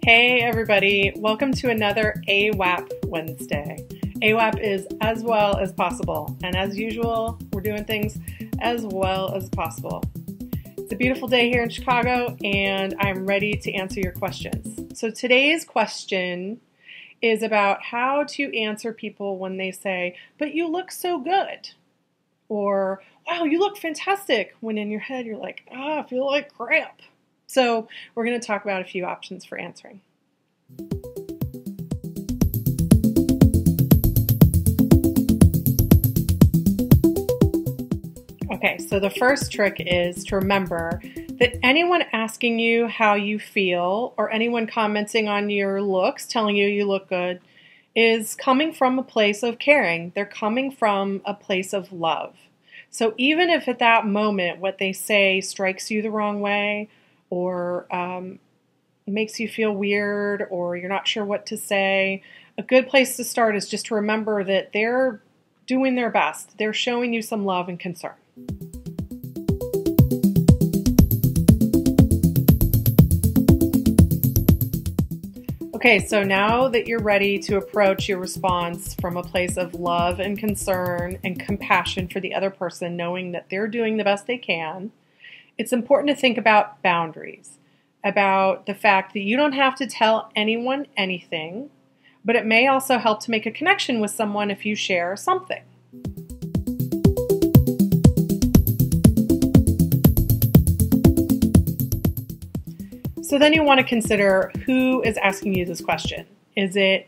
Hey everybody, welcome to another AWAP Wednesday. AWAP is as well as possible, and as usual, we're doing things as well as possible. It's a beautiful day here in Chicago, and I'm ready to answer your questions. So today's question is about how to answer people when they say, "But you look so good," or "Wow, you look fantastic," when in your head you're like, "Ah, I feel like crap." So we're going to talk about a few options for answering. Okay, so the first trick is to remember that anyone asking you how you feel or anyone commenting on your looks, telling you you look good, is coming from a place of caring. They're coming from a place of love. So even if at that moment what they say strikes you the wrong way, or makes you feel weird, or you're not sure what to say, a good place to start is just to remember that they're doing their best. They're showing you some love and concern. Okay, so now that you're ready to approach your response from a place of love and concern and compassion for the other person, knowing that they're doing the best they can, it's important to think about boundaries, about the fact that you don't have to tell anyone anything, but it may also help to make a connection with someone if you share something. So then you want to consider who is asking you this question. Is it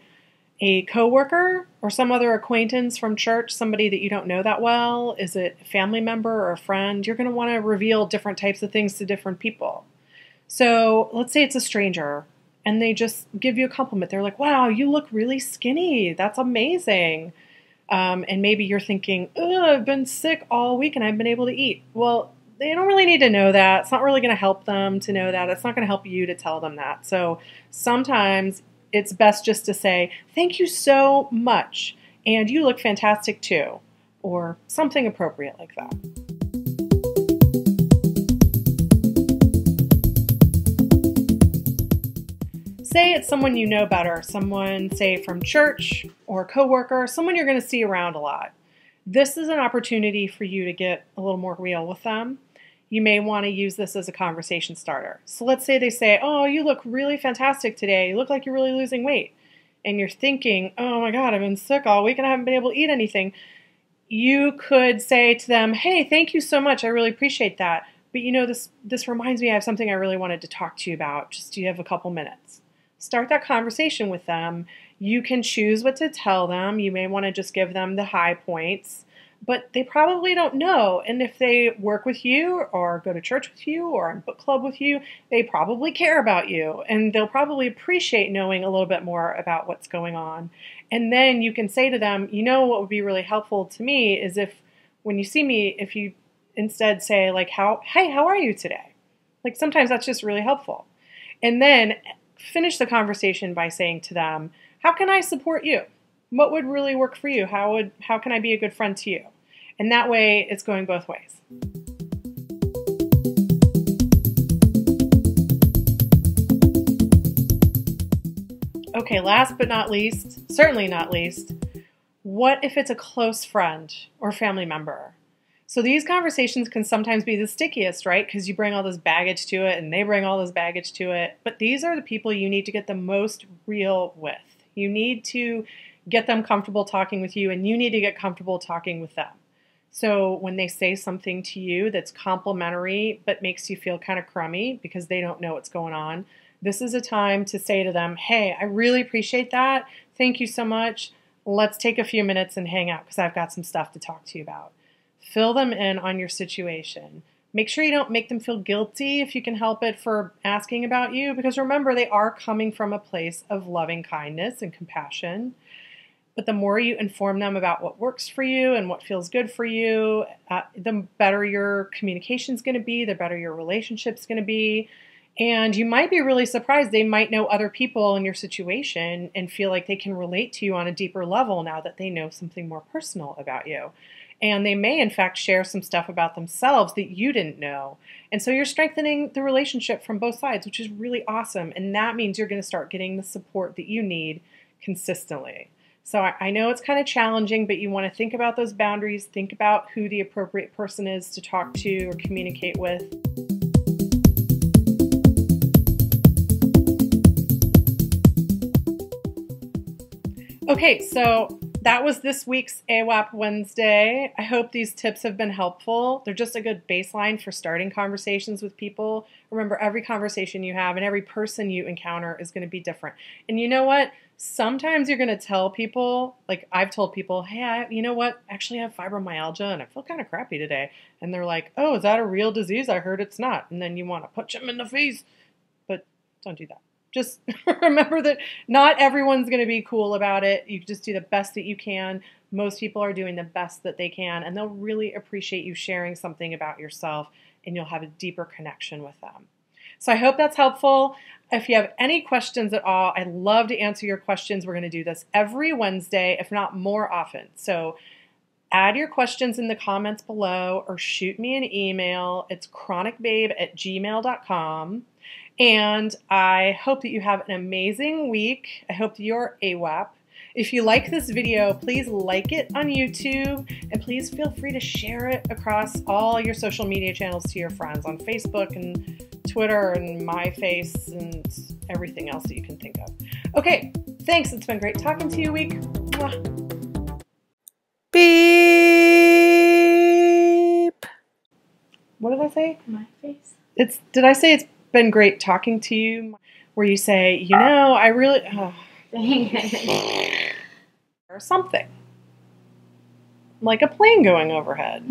a coworker or some other acquaintance from church, somebody that you don't know that well? Is it a family member or a friend? You're going to want to reveal different types of things to different people. So let's say it's a stranger and they just give you a compliment. They're like, "Wow, you look really skinny. That's amazing." And maybe you're thinking, "I've been sick all week and I haven't been able to eat." Well, they don't really need to know that. It's not really going to help them to know that. It's not going to help you to tell them that. So sometimes it's best just to say, "Thank you so much, and you look fantastic too," or something appropriate like that. Say it's someone you know better, someone, say, from church or a coworker, someone you're going to see around a lot. This is an opportunity for you to get a little more real with them. You may want to use this as a conversation starter. So let's say they say, "Oh, you look really fantastic today. You look like you're really losing weight." And you're thinking, "Oh my God, I've been sick all week and I haven't been able to eat anything." You could say to them, "Hey, thank you so much. I really appreciate that. But you know, this reminds me I have something I really wanted to talk to you about. Just do you have a couple minutes?" Start that conversation with them. You can choose what to tell them. You may want to just give them the high points, but they probably don't know. And if they work with you or go to church with you or in book club with you, they probably care about you, and they'll probably appreciate knowing a little bit more about what's going on. And then you can say to them, "You know what would be really helpful to me is if when you see me, if you instead say like, hey, how are you today?" Like sometimes that's just really helpful. And then finish the conversation by saying to them, "How can I support you? What would really work for you? How can I be a good friend to you?" And that way it's going both ways. Okay, last but not least, certainly not least, what if it's a close friend or family member? So these conversations can sometimes be the stickiest, right? Because you bring all this baggage to it and they bring all this baggage to it. But these are the people you need to get the most real with. You need to get them comfortable talking with you, and you need to get comfortable talking with them. So when they say something to you that's complimentary but makes you feel kind of crummy because they don't know what's going on, this is a time to say to them, "Hey, I really appreciate that. Thank you so much. Let's take a few minutes and hang out because I've got some stuff to talk to you about." Fill them in on your situation. Make sure you don't make them feel guilty if you can help it for asking about you, because remember, they are coming from a place of loving kindness and compassion. But the more you inform them about what works for you and what feels good for you, the better your communication is going to be, the better your relationship's going to be. And you might be really surprised. They might know other people in your situation and feel like they can relate to you on a deeper level now that they know something more personal about you. And they may, in fact, share some stuff about themselves that you didn't know. And so you're strengthening the relationship from both sides, which is really awesome. And that means you're going to start getting the support that you need consistently. So I know it's kind of challenging, but you want to think about those boundaries. Think about who the appropriate person is to talk to or communicate with. Okay, so that was this week's AWAP Wednesday. I hope these tips have been helpful. They're just a good baseline for starting conversations with people. Remember, every conversation you have and every person you encounter is going to be different. And you know what? Sometimes you're going to tell people, like I've told people, hey, you know what? Actually, I have fibromyalgia and I feel kind of crappy today. And they're like, oh, is that a real disease? I heard it's not. And then you want to punch them in the face. But don't do that. Just remember that not everyone's going to be cool about it. You just do the best that you can. Most people are doing the best that they can, and they'll really appreciate you sharing something about yourself, and you'll have a deeper connection with them. So I hope that's helpful. If you have any questions at all, I'd love to answer your questions. We're going to do this every Wednesday, if not more often. So add your questions in the comments below or shoot me an email. It's chronicbabe@gmail.com. And I hope that you have an amazing week. I hope that you're AWAP. If you like this video, please like it on YouTube, and please feel free to share it across all your social media channels to your friends on Facebook and Twitter and MyFace and everything else that you can think of. Okay, thanks. It's been great talking to you, week. Mwah. Beep. What did I say? MyFace. Did I say it's been great talking to you? Where you say, you know, I really, or something. Like a plane going overhead.